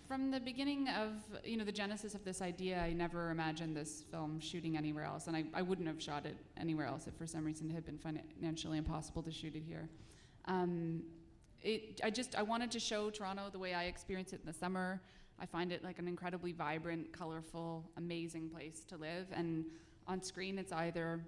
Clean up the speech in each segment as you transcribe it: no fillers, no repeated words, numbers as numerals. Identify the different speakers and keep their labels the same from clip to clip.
Speaker 1: From the beginning of, the genesis of this idea, I never imagined this film shooting anywhere else, and I wouldn't have shot it anywhere else if for some reason it had been financially impossible to shoot it here. I wanted to show Toronto the way I experience it in the summer. I find it like an incredibly vibrant, colorful, amazing place to live, and on screen it's either,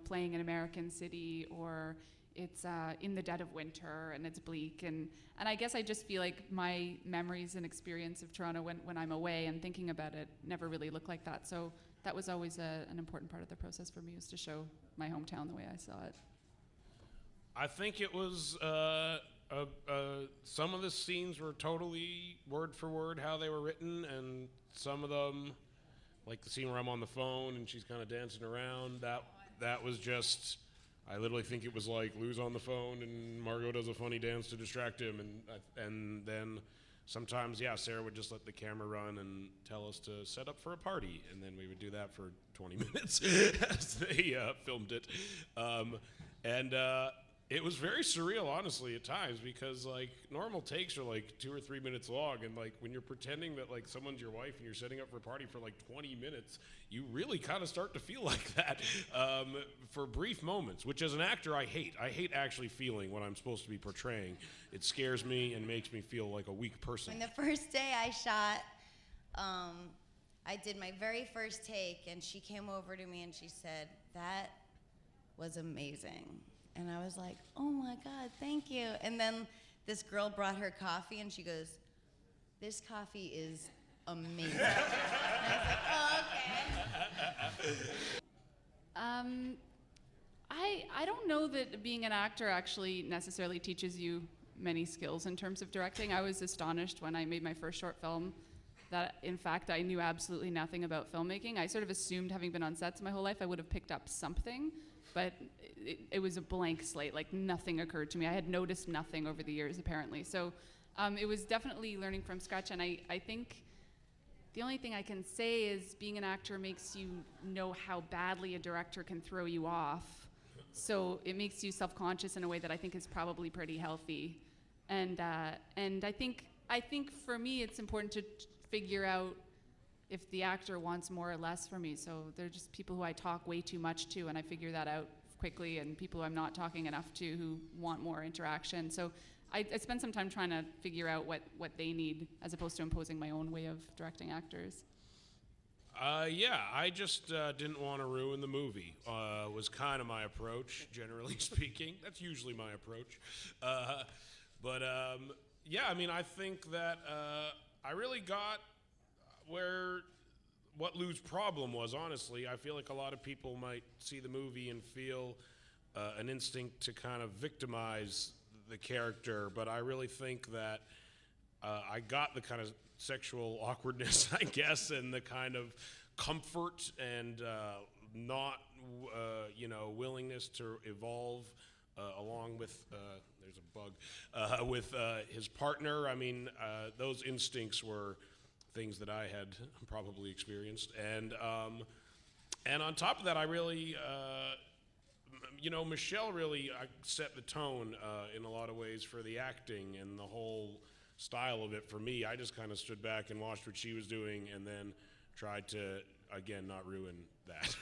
Speaker 1: playing an American city, or it's in the dead of winter and it's bleak, and I guess I just feel like my memories and experience of Toronto when I'm away and thinking about it never really look like that. So that was always an important part of the process for me, was to show my hometown the way I saw it.
Speaker 2: I think it was some of the scenes were totally word for word how they were written, and some of them, like the scene where I'm on the phone and she's kind of dancing around, that was just, I literally think it was like Lou's on the phone and Margot does a funny dance to distract him, and then sometimes, Sarah would just let the camera run and tell us to set up for a party, and then we would do that for 20 minutes as they filmed it. It was very surreal, honestly, at times, because like normal takes are like 2 or 3 minutes long, and like when you're pretending that like someone's your wife and you're setting up for a party for like 20 minutes, you really kind of start to feel like that for brief moments, which as an actor I hate. I hate actually feeling what I'm supposed to be portraying. It scares me and makes me feel like a weak person.
Speaker 3: When the first day I shot, I did my very first take, and she came over to me and she said, "That was amazing." And I was like, "Oh my God, thank you." And then this girl brought her coffee and she goes, "This coffee is amazing." And I was like, "Oh, okay."
Speaker 1: I don't know that being an actor actually necessarily teaches you many skills in terms of directing. I was astonished when I made my first short film that, in fact, I knew absolutely nothing about filmmaking. I sort of assumed, having been on sets my whole life, I would have picked up something, but it was a blank slate. Like, nothing occurred to me. I had noticed nothing over the years, apparently. So it was definitely learning from scratch, and I think the only thing I can say is being an actor makes you know how badly a director can throw you off. So it makes you self-conscious in a way that I think is probably pretty healthy. And I think for me it's important to figure out if the actor wants more or less from me. So there are just people who I talk way too much to, and I figure that out quickly, and people who I'm not talking enough to who want more interaction. So I spend some time trying to figure out what they need, as opposed to imposing my own way of directing actors.
Speaker 2: I just didn't want to ruin the movie, was kind of my approach, generally speaking. That's usually my approach. I think that I really got what Lou's problem was, honestly. I feel like a lot of people might see the movie and feel an instinct to kind of victimize the character, but I really think that I got the kind of sexual awkwardness, I guess, and the kind of comfort and not, willingness to evolve along with, there's a bug, with his partner. I mean, those instincts were things that I had probably experienced. And on top of that, I really, Michelle really set the tone in a lot of ways for the acting and the whole style of it. For me, I just kind of stood back and watched what she was doing and then tried to, again, not ruin that.